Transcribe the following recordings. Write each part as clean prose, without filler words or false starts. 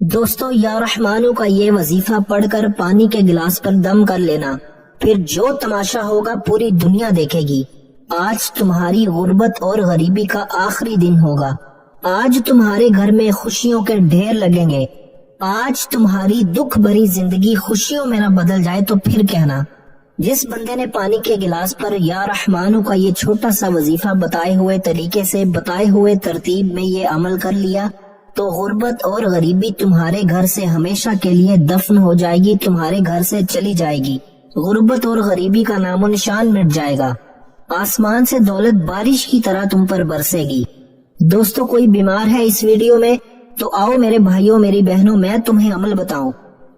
دوستو یا رحمانو کا یہ وظیفہ پڑھ کر پانی کے گلاس پر دم کر لینا، پھر جو تماشا ہوگا پوری دنیا دیکھے گی۔ آج تمہاری غربت اور غریبی کا آخری دن ہوگا۔ آج تمہارے گھر میں خوشیوں کے ڈھیر لگیں گے۔ آج تمہاری دکھ بھری زندگی خوشیوں میں نہ بدل جائے تو پھر کہنا۔ جس بندے نے پانی کے گلاس پر یا رحمانو کا یہ چھوٹا سا وظیفہ بتائے ہوئے طریقے سے، بتائے ہوئے ترتیب میں یہ عمل کر لیا تو غربت اور غریبی تمہارے گھر سے ہمیشہ کے لیے دفن ہو جائے گی، تمہارے گھر سے چلی جائے گی۔ غربت اور غریبی کا نام و نشان مٹ جائے گا۔ آسمان سے دولت بارش کی طرح تم پر برسے گی۔ دوستو، کوئی بیمار ہے اس ویڈیو میں تو آؤ میرے بھائیوں میری بہنوں، میں تمہیں عمل بتاؤں۔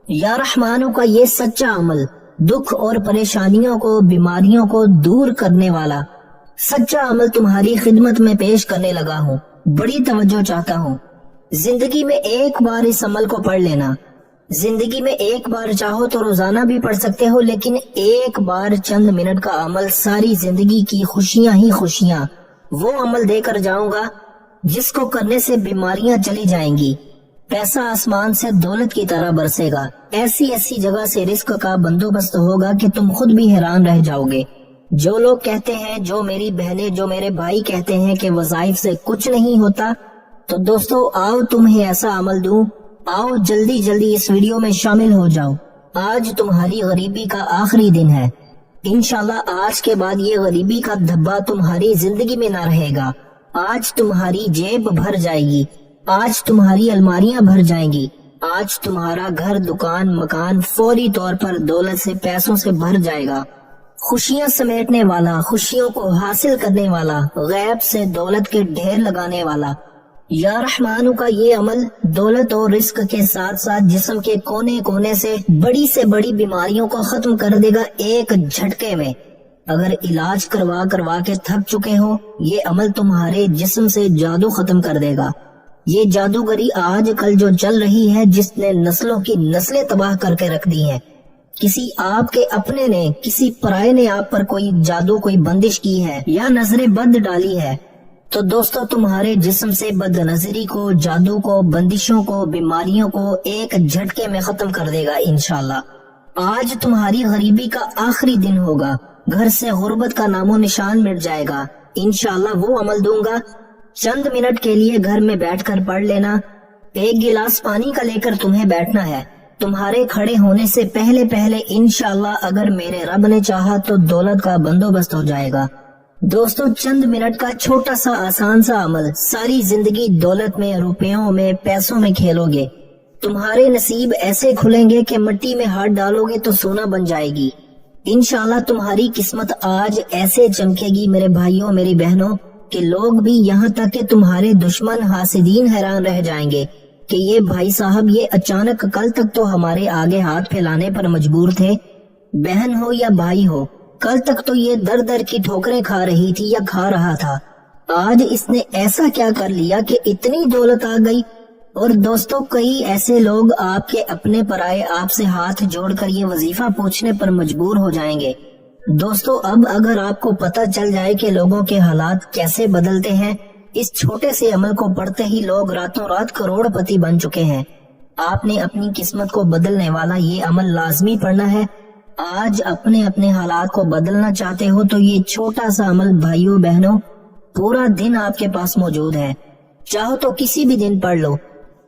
یا رحمانو کا یہ سچا عمل دکھ اور پریشانیوں کو، بیماریوں کو دور کرنے والا سچا عمل تمہاری خدمت میں پیش کرنے لگا ہوں۔ بڑی توجہ چاہتا ہوں۔ زندگی میں ایک بار اس عمل کو پڑھ لینا۔ زندگی میں ایک بار چاہو تو روزانہ بھی پڑھ سکتے ہو، لیکن ایک بار چند منٹ کا عمل ساری زندگی کی خوشیاں ہی خوشیاں۔ وہ عمل دے کر جاؤں گا جس کو کرنے سے بیماریاں چلی جائیں گی، پیسہ آسمان سے دولت کی طرح برسے گا، ایسی ایسی جگہ سے رزق کا بندوبست ہوگا کہ تم خود بھی حیران رہ جاؤ گے۔ جو لوگ کہتے ہیں، جو میری بہنیں، جو میرے بھائی کہتے ہیں کہ وظائف سے کچھ نہیں ہوتا، تو دوستو آؤ تمہیں ایسا عمل دوں۔ آؤ جلدی جلدی اس ویڈیو میں شامل ہو جاؤ۔ آج تمہاری غریبی کا آخری دن ہے۔ انشاءاللہ آج کے بعد یہ غریبی کا دھبا تمہاری زندگی میں نہ رہے گا۔ آج تمہاری جیب بھر جائے گی، آج تمہاری الماریاں بھر جائیں گی، آج تمہارا گھر، دکان، مکان فوری طور پر دولت سے، پیسوں سے بھر جائے گا۔ خوشیاں سمیٹنے والا، خوشیوں کو حاصل کرنے والا، غیب سے دولت کے ڈھیر لگانے والا یا رحمانو کا یہ عمل دولت اور رزق کے ساتھ ساتھ جسم کے کونے کونے سے بڑی بیماریوں کو ختم کر دے گا ایک جھٹکے میں۔ اگر علاج کروا کے تھک چکے ہو، یہ عمل تمہارے جسم سے جادو ختم کر دے گا۔ یہ جادوگری آج کل جو چل رہی ہے، جس نے نسلوں کی نسلیں تباہ کر کے رکھ دی ہیں، کسی آپ کے اپنے نے، کسی پرائے نے آپ پر کوئی جادو، کوئی بندش کی ہے یا نظر بد ڈالی ہے، تو دوستو تمہارے جسم سے بد نظری کو، جادو کو، بندشوں کو، بیماریوں کو ایک جھٹکے میں ختم کر دے گا انشاءاللہ۔ آج تمہاری غریبی کا آخری دن ہوگا، گھر سے غربت کا نام و نشان مٹ جائے گا۔ انشاءاللہ وہ عمل دوں گا، چند منٹ کے لیے گھر میں بیٹھ کر پڑھ لینا۔ ایک گلاس پانی کا لے کر تمہیں بیٹھنا ہے۔ تمہارے کھڑے ہونے سے پہلے انشاءاللہ اگر میرے رب نے چاہا تو دولت کا بندوبست ہو جائے گا۔ دوستو، چند منٹ کا چھوٹا سا آسان سا عمل ساری زندگی دولت میں، روپیوں میں، پیسوں میں کھیلو گے۔ تمہارے نصیب ایسے کھلیں گے کہ مٹی میں ہاتھ ڈالو گے تو سونا بن جائے گی۔ انشاءاللہ تمہاری قسمت آج ایسے چمکے گی میرے بھائیوں میری بہنوں کہ لوگ بھی، یہاں تک کہ تمہارے دشمن حاسدین حیران رہ جائیں گے کہ یہ بھائی صاحب یہ اچانک کل تک تو ہمارے آگے ہاتھ پھیلانے پر مجبور تھے، بہن ہو یا بھائی ہو، کل تک تو یہ در در کی ٹھوکریں کھا رہی تھی یا کھا رہا تھا، آج اس نے ایسا کیا کر لیا کہ اتنی دولت آ گئی۔ اور دوستو، کئی ایسے لوگ آپ کے اپنے پرائے آپ سے ہاتھ جوڑ کر یہ وظیفہ پوچھنے پر مجبور ہو جائیں گے۔ دوستو، اب اگر آپ کو پتہ چل جائے کہ لوگوں کے حالات کیسے بدلتے ہیں، اس چھوٹے سے عمل کو پڑھتے ہی لوگ راتوں رات کروڑ پتی بن چکے ہیں۔ آپ نے اپنی قسمت کو بدلنے والا یہ عمل لازمی پڑھنا ہے۔ آج اپنے حالات کو بدلنا چاہتے ہو تو یہ چھوٹا سا عمل بھائیوں بہنوں پورا دن آپ کے پاس موجود ہے۔ چاہو تو کسی بھی دن پڑھ لو۔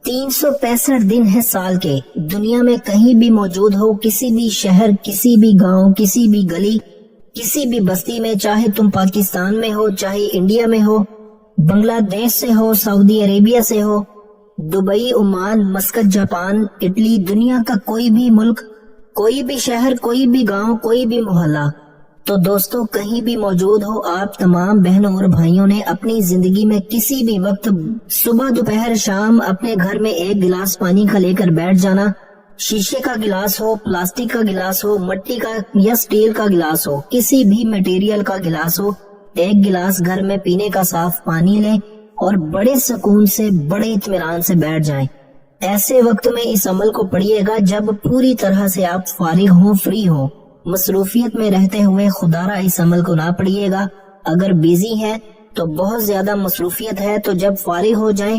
365 دن ہے سال کے، دنیا میں کہیں بھی موجود ہو، کسی بھی شہر، کسی بھی گاؤں، کسی بھی گلی، کسی بھی بستی میں، چاہے تم پاکستان میں ہو، چاہے انڈیا میں ہو، بنگلہ دیش سے ہو، سعودی عربیہ سے ہو، Dubai, Oman, Muscat, Japan, Italy, دنیا کا کوئی بھی ملک، کوئی بھی شہر، کوئی بھی گاؤں، کوئی بھی محلہ، تو دوستو کہیں بھی موجود ہو، آپ تمام بہنوں اور بھائیوں نے اپنی زندگی میں کسی بھی وقت، صبح، دوپہر، شام، اپنے گھر میں ایک گلاس پانی کا لے کر بیٹھ جانا۔ شیشے کا گلاس ہو، پلاسٹک کا گلاس ہو، مٹی کا یا سٹیل کا گلاس ہو، کسی بھی میٹیریل کا گلاس ہو، ایک گلاس گھر میں پینے کا صاف پانی لیں اور بڑے سکون سے، بڑے اطمینان سے بیٹھ جائیں۔ ایسے وقت میں اس عمل کو پڑھیے گا جب پوری طرح سے آپ فارغ ہوں، فری ہوں۔ مصروفیت میں رہتے ہوئے خدا را اس عمل کو نہ پڑھیے گا۔ اگر بیزی ہیں تو بہت زیادہ مصروفیت ہے تو جب فارغ ہو جائیں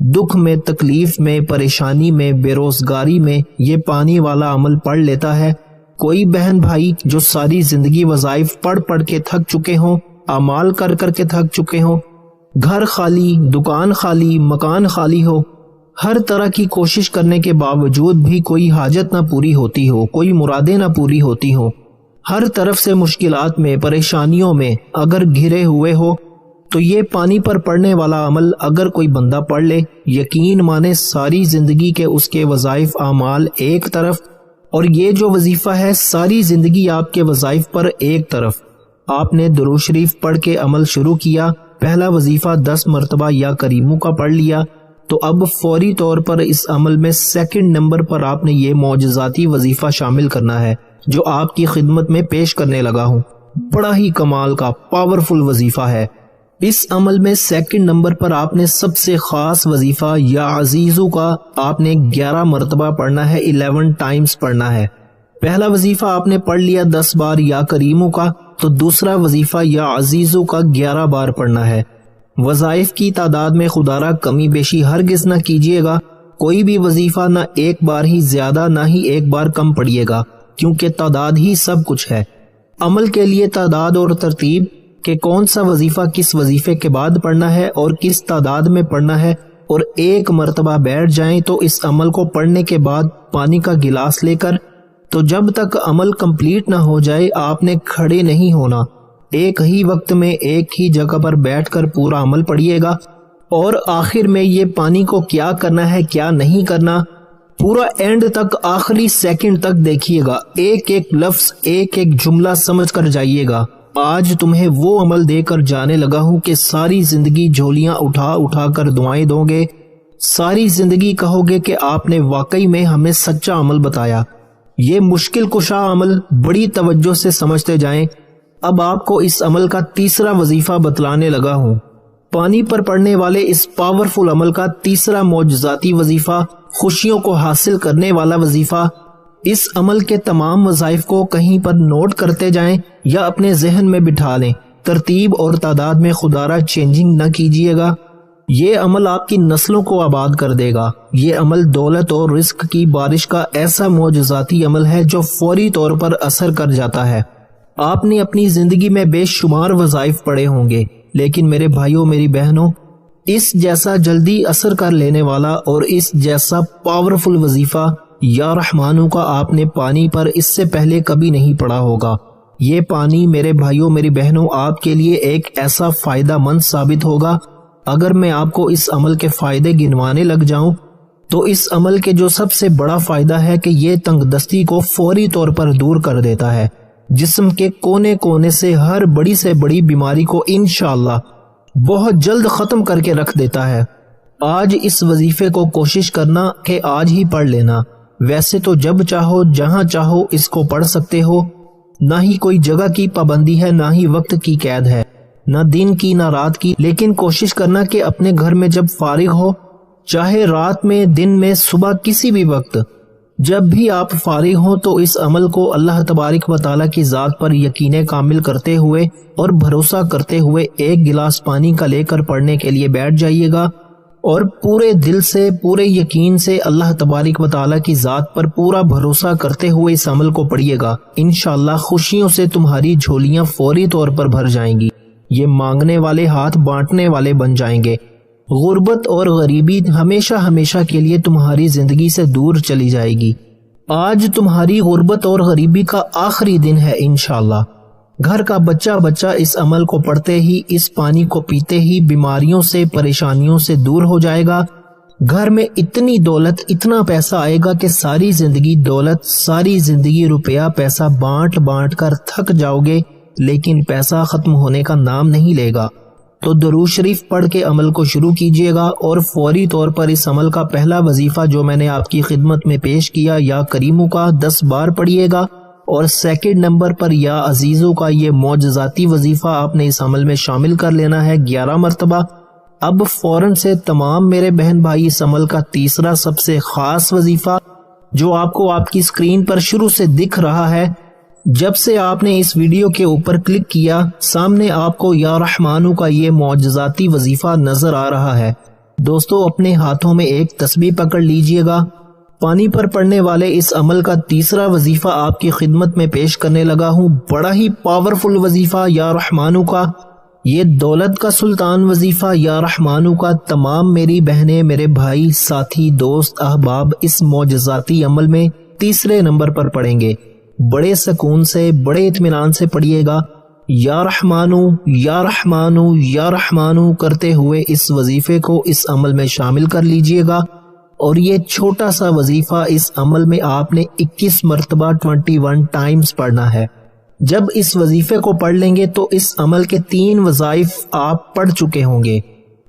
دکھ میں، تکلیف میں، پریشانی میں، بے روزگاری میں یہ پانی والا عمل پڑھ لیتا ہے۔ کوئی بہن بھائی جو ساری زندگی وظائف پڑھ پڑھ کے تھک چکے ہوں، اعمال کر کر کے تھک چکے ہوں، گھر خالی، دکان خالی، مکان خالی ہو، ہر طرح کی کوشش کرنے کے باوجود بھی کوئی حاجت نہ پوری ہوتی ہو، کوئی مرادیں نہ پوری ہوتی ہو، ہر طرف سے مشکلات میں، پریشانیوں میں اگر گھرے ہوئے ہو، تو یہ پانی پر پڑنے والا عمل اگر کوئی بندہ پڑھ لے، یقین مانے ساری زندگی کے اس کے وظائف اعمال ایک طرف، اور یہ جو وظیفہ ہے ساری زندگی آپ کے وظائف پر ایک طرف۔ آپ نے درود شریف پڑھ کے عمل شروع کیا، پہلا وظیفہ 10 مرتبہ یا کریموں کا پڑھ لیا، تو اب فوری طور پر اس عمل میں سیکنڈ نمبر پر آپ نے یہ معجزاتی وظیفہ شامل کرنا ہے جو آپ کی خدمت میں پیش کرنے لگا ہوں۔ بڑا ہی کمال کا پاورفل وظیفہ ہے۔ اس عمل میں سیکنڈ نمبر پر آپ نے سب سے خاص وظیفہ یا عزیزو کا آپ نے 11 مرتبہ پڑھنا ہے، 11 ٹائمز پڑھنا ہے۔ پہلا وظیفہ آپ نے پڑھ لیا 10 بار یا کریموں کا، تو دوسرا وظیفہ یا عزیزو کا 11 بار پڑھنا ہے۔ وظائف کی تعداد میں خدا را کمی بیشی ہرگز نہ کیجیے گا، کوئی بھی وظیفہ نہ ایک بار ہی زیادہ نہ ہی ایک بار کم پڑھیے گا، کیونکہ تعداد ہی سب کچھ ہے۔ عمل کے لیے تعداد اور ترتیب کہ کون سا وظیفہ کس وظیفے کے بعد پڑھنا ہے اور کس تعداد میں پڑھنا ہے، اور ایک مرتبہ بیٹھ جائیں تو اس عمل کو پڑھنے کے بعد پانی کا گلاس لے کر، تو جب تک عمل کمپلیٹ نہ ہو جائے آپ نے کھڑے نہیں ہونا، ایک ہی وقت میں ایک ہی جگہ پر بیٹھ کر پورا عمل پڑھیے گا، اور آخر میں یہ پانی کو کیا کرنا ہے کیا نہیں کرنا پورا اینڈ تک، آخری سیکنڈ تک دیکھیے گا، ایک ایک لفظ ایک ایک جملہ سمجھ کر جائیے گا۔ آج تمہیں وہ عمل دے کر جانے لگا ہوں کہ ساری زندگی جھولیاں اٹھا اٹھا کر دعائیں دو گے، ساری زندگی کہو گے کہ آپ نے واقعی میں ہمیں سچا عمل بتایا۔ یہ مشکل کشا عمل بڑی توجہ سے سمجھتے جائیں۔ اب آپ کو اس عمل کا تیسرا وظیفہ بتلانے لگا ہوں۔ پانی پر پڑنے والے اس پاورفل عمل کا تیسرا معجزاتی وظیفہ، خوشیوں کو حاصل کرنے والا وظیفہ۔ اس عمل کے تمام وظائف کو کہیں پر نوٹ کرتے جائیں یا اپنے ذہن میں بٹھا لیں، ترتیب اور تعداد میں خدا را چینجنگ نہ کیجیے گا۔ یہ عمل آپ کی نسلوں کو آباد کر دے گا۔ یہ عمل دولت اور رزق کی بارش کا ایسا معجزاتی عمل ہے جو فوری طور پر اثر کر جاتا ہے۔ آپ نے اپنی زندگی میں بے شمار وظائف پڑے ہوں گے، لیکن میرے بھائیوں میری بہنوں، اس جیسا جلدی اثر کر لینے والا اور اس جیسا پاورفل وظیفہ یا رحمانوں کا آپ نے پانی پر اس سے پہلے کبھی نہیں پڑھا ہوگا۔ یہ پانی میرے بھائیوں میری بہنوں آپ کے لیے ایک ایسا فائدہ مند ثابت ہوگا۔ اگر میں آپ کو اس عمل کے فائدے گنوانے لگ جاؤں تو اس عمل کے جو سب سے بڑا فائدہ ہے کہ یہ تنگ دستی کو فوری طور پر دور کر دیتا ہے، جسم کے کونے کونے سے ہر بڑی سے بڑی بیماری کو انشاءاللہ بہت جلد ختم کر کے رکھ دیتا ہے۔ آج اس وظیفے کو کوشش کرنا کہ آج ہی پڑھ لینا، ویسے تو جب چاہو جہاں چاہو اس کو پڑھ سکتے ہو، نہ ہی کوئی جگہ کی پابندی ہے، نہ ہی وقت کی قید ہے، نہ دن کی نہ رات کی، لیکن کوشش کرنا کہ اپنے گھر میں جب فارغ ہو، چاہے رات میں، دن میں، صبح، کسی بھی وقت جب بھی آپ فارغ ہوں تو اس عمل کو اللہ تبارک و تعالیٰ کی ذات پر یقین کامل کرتے ہوئے اور بھروسہ کرتے ہوئے ایک گلاس پانی کا لے کر پڑھنے کے لیے بیٹھ جائیے گا، اور پورے دل سے پورے یقین سے اللہ تبارک و تعالیٰ کی ذات پر پورا بھروسہ کرتے ہوئے اس عمل کو پڑھیے گا۔ انشاءاللہ خوشیوں سے تمہاری جھولیاں فوری طور پر بھر جائیں گی، یہ مانگنے والے ہاتھ بانٹنے والے بن جائیں گے، غربت اور غریبی ہمیشہ ہمیشہ کے لیے تمہاری زندگی سے دور چلی جائے گی۔ آج تمہاری غربت اور غریبی کا آخری دن ہے انشاءاللہ۔ گھر کا بچہ بچہ اس عمل کو پڑھتے ہی، اس پانی کو پیتے ہی بیماریوں سے پریشانیوں سے دور ہو جائے گا۔ گھر میں اتنی دولت، اتنا پیسہ آئے گا کہ ساری زندگی دولت، ساری زندگی روپیہ پیسہ بانٹ بانٹ کر تھک جاؤ گے، لیکن پیسہ ختم ہونے کا نام نہیں لے گا۔ تو درود شریف پڑھ کے عمل کو شروع کیجیے گا، اور فوری طور پر اس عمل کا پہلا وظیفہ جو میں نے آپ کی خدمت میں پیش کیا یا کریموں کا 10 بار پڑھیے گا، اور سیکنڈ نمبر پر یا عزیزوں کا یہ معجزاتی وظیفہ آپ نے اس عمل میں شامل کر لینا ہے 11 مرتبہ۔ اب فوراً سے تمام میرے بہن بھائی اس عمل کا تیسرا سب سے خاص وظیفہ جو آپ کو آپ کی اسکرین پر شروع سے دکھ رہا ہے، جب سے آپ نے اس ویڈیو کے اوپر کلک کیا سامنے آپ کو یا رحمانوں کا یہ معجزاتی وظیفہ نظر آ رہا ہے۔ دوستو اپنے ہاتھوں میں ایک تسبیح پکڑ لیجئے گا۔ پانی پر پڑنے والے اس عمل کا تیسرا وظیفہ آپ کی خدمت میں پیش کرنے لگا ہوں، بڑا ہی پاورفل وظیفہ یا رحمانو کا۔ یہ دولت کا سلطان وظیفہ یا رحمانو کا تمام میری بہنیں، میرے بھائی، ساتھی، دوست، احباب اس معجزاتی عمل میں تیسرے نمبر پر پڑھیں گے۔ بڑے سکون سے، بڑے اطمینان سے پڑھیے گا، یا رحمانو یا رحمانو یا رحمانو کرتے ہوئے اس وظیفے کو اس عمل میں شامل کر لیجئے گا۔ اور یہ چھوٹا سا وظیفہ اس عمل میں آپ نے 21 مرتبہ 21 ٹائمز پڑھنا ہے۔ جب اس وظیفے کو پڑھ لیں گے تو اس عمل کے 3 وظائف آپ پڑھ چکے ہوں گے۔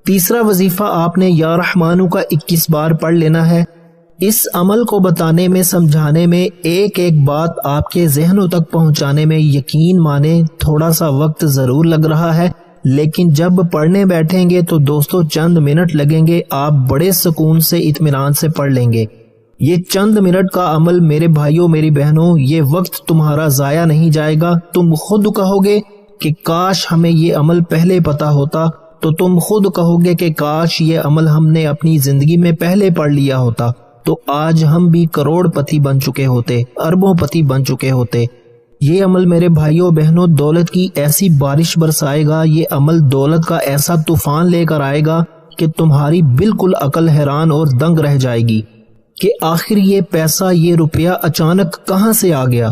تیسرا وظیفہ آپ نے یا رحمانو کا 21 بار پڑھ لینا ہے۔ اس عمل کو بتانے میں، سمجھانے میں، ایک ایک بات آپ کے ذہنوں تک پہنچانے میں یقین مانے تھوڑا سا وقت ضرور لگ رہا ہے، لیکن جب پڑھنے بیٹھیں گے تو دوستو چند منٹ لگیں گے، آپ بڑے سکون سے، اطمینان سے پڑھ لیں گے۔ یہ چند منٹ کا عمل میرے بھائیوں، میری بہنوں، یہ وقت تمہارا ضائع نہیں جائے گا۔ تم خود کہو گے کہ کاش ہمیں یہ عمل پہلے پتا ہوتا، تو تم خود کہو گے کہ کاش یہ عمل ہم نے اپنی زندگی میں پہلے پڑھ لیا ہوتا، تو آج ہم بھی کروڑ پتی بن چکے ہوتے، اربوں پتی بن چکے ہوتے۔ یہ عمل میرے بھائیوں بہنوں دولت کی ایسی بارش برسائے گا، یہ عمل دولت کا ایسا طوفان لے کر آئے گا کہ تمہاری بالکل عقل حیران اور دنگ رہ جائے گی کہ آخر یہ پیسہ، یہ روپیہ اچانک کہاں سے آ گیا۔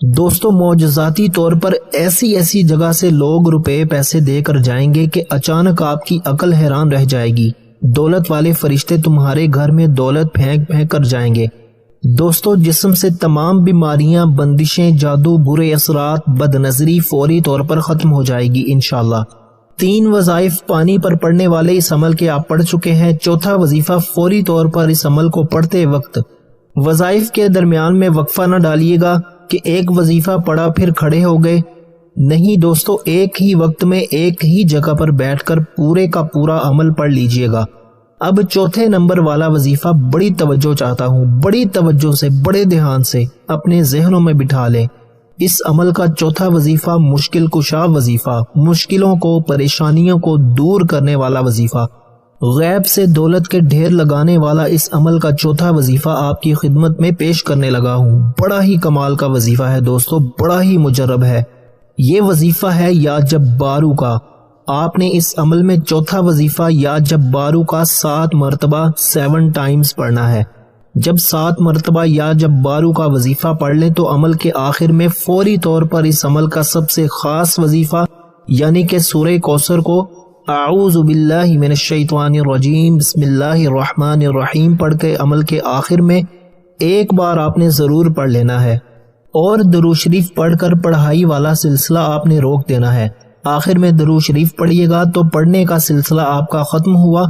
دوستو معجزاتی طور پر ایسی ایسی جگہ سے لوگ روپے پیسے دے کر جائیں گے کہ اچانک آپ کی عقل حیران رہ جائے گی۔ دولت والے فرشتے تمہارے گھر میں دولت پھینک پھینک کر جائیں گے۔ دوستو جسم سے تمام بیماریاں، بندشیں، جادو، برے اثرات، بد نظری فوری طور پر ختم ہو جائے گی انشاءاللہ۔ 3 وظائف پانی پر پڑنے والے اس عمل کے آپ پڑھ چکے ہیں۔ چوتھا وظیفہ فوری طور پر اس عمل کو پڑھتے وقت وظائف کے درمیان میں وقفہ نہ ڈالیے گا کہ ایک وظیفہ پڑھا پھر کھڑے ہو گئے، نہیں دوستو، ایک ہی وقت میں ایک ہی جگہ پر بیٹھ کر پورے کا پورا عمل پڑھ لیجئے گا۔ اب چوتھے نمبر والا وظیفہ بڑی توجہ چاہتا ہوں، بڑی توجہ سے، بڑے دھیان سے اپنے ذہنوں میں بٹھا لیں۔ اس عمل کا چوتھا وظیفہ مشکل کشا وظیفہ، مشکلوں کو، پریشانیوں کو دور کرنے والا وظیفہ، غیب سے دولت کے ڈھیر لگانے والا اس عمل کا چوتھا وظیفہ آپ کی خدمت میں پیش کرنے لگا ہوں۔ بڑا ہی کمال کا وظیفہ ہے دوستو، بڑا ہی مجرب ہے۔ یہ وظیفہ ہے یا جبارو کا۔ آپ نے اس عمل میں چوتھا وظیفہ یا جبارو کا 7 مرتبہ 7 ٹائمز پڑھنا ہے۔ جب 7 مرتبہ یا جبارو کا وظیفہ پڑھ لیں تو عمل کے آخر میں فوری طور پر اس عمل کا سب سے خاص وظیفہ یعنی کہ سورہ کوثر کو اعوذ باللہ من الشیطان الرجیم بسم اللہ الرحمن الرحیم پڑھ کے عمل کے آخر میں ایک بار آپ نے ضرور پڑھ لینا ہے، اور درود شریف پڑھ کر پڑھائی والا سلسلہ آپ نے روک دینا ہے۔ آخر میں درود شریف پڑھیے گا تو پڑھنے کا سلسلہ آپ کا ختم ہوا۔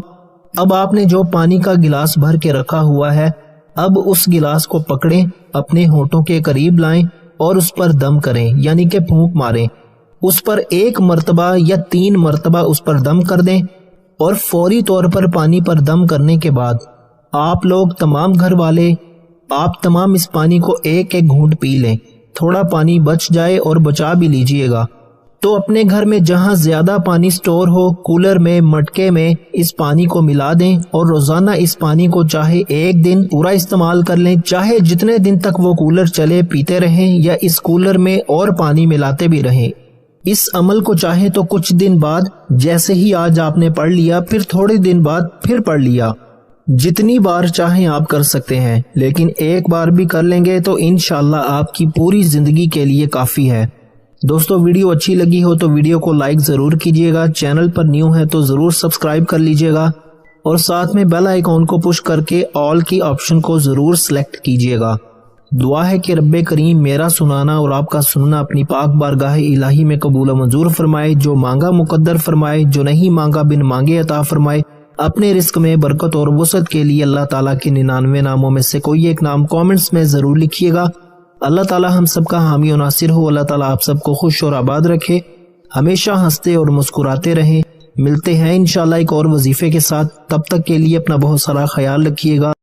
اب آپ نے جو پانی کا گلاس بھر کے رکھا ہوا ہے، اب اس گلاس کو پکڑیں، اپنے ہونٹوں کے قریب لائیں اور اس پر دم کریں، یعنی کہ پھونک ماریں۔ اس پر 1 مرتبہ یا 3 مرتبہ اس پر دم کر دیں، اور فوری طور پر پانی پر دم کرنے کے بعد آپ لوگ تمام گھر والے، آپ تمام اس پانی کو ایک ایک گھونٹ پی لیں۔ تھوڑا پانی بچ جائے اور بچا بھی لیجئے گا تو اپنے گھر میں جہاں زیادہ پانی سٹور ہو، کولر میں، مٹکے میں اس پانی کو ملا دیں، اور روزانہ اس پانی کو چاہے 1 دن پورا استعمال کر لیں، چاہے جتنے دن تک وہ کولر چلے پیتے رہیں، یا اس کولر میں اور پانی ملاتے بھی رہیں۔ اس عمل کو چاہے تو کچھ دن بعد، جیسے ہی آج آپ نے پڑھ لیا، پھر تھوڑے دن بعد پھر پڑھ لیا، جتنی بار چاہیں آپ کر سکتے ہیں، لیکن ایک بار بھی کر لیں گے تو انشاءاللہ آپ کی پوری زندگی کے لیے کافی ہے۔ دوستو ویڈیو اچھی لگی ہو تو ویڈیو کو لائک ضرور کیجئے گا، چینل پر نیو ہے تو ضرور سبسکرائب کر لیجئے گا، اور ساتھ میں بیل آئیکن کو پش کر کے آل کی آپشن کو ضرور سلیکٹ کیجئے گا۔ دعا ہے کہ رب کریم میرا سنانا اور آپ کا سننا اپنی پاک بارگاہ الہی میں قبول و منظور فرمائے، جو مانگا مقدر فرمائے، جو نہیں مانگا بن مانگے عطا فرمائے۔ اپنے رزق میں برکت اور وسعت کے لیے اللہ تعالیٰ کے 99 ناموں میں سے کوئی ایک نام کامنٹس میں ضرور لکھیے گا۔ اللہ تعالیٰ ہم سب کا حامی و ناصر ہو۔ اللہ تعالیٰ آپ سب کو خوش اور آباد رکھے، ہمیشہ ہنستے اور مسکراتے رہیں۔ ملتے ہیں انشاءاللہ ایک اور وظیفے کے ساتھ، تب تک کے لیے اپنا بہت سارا خیال رکھیے گا۔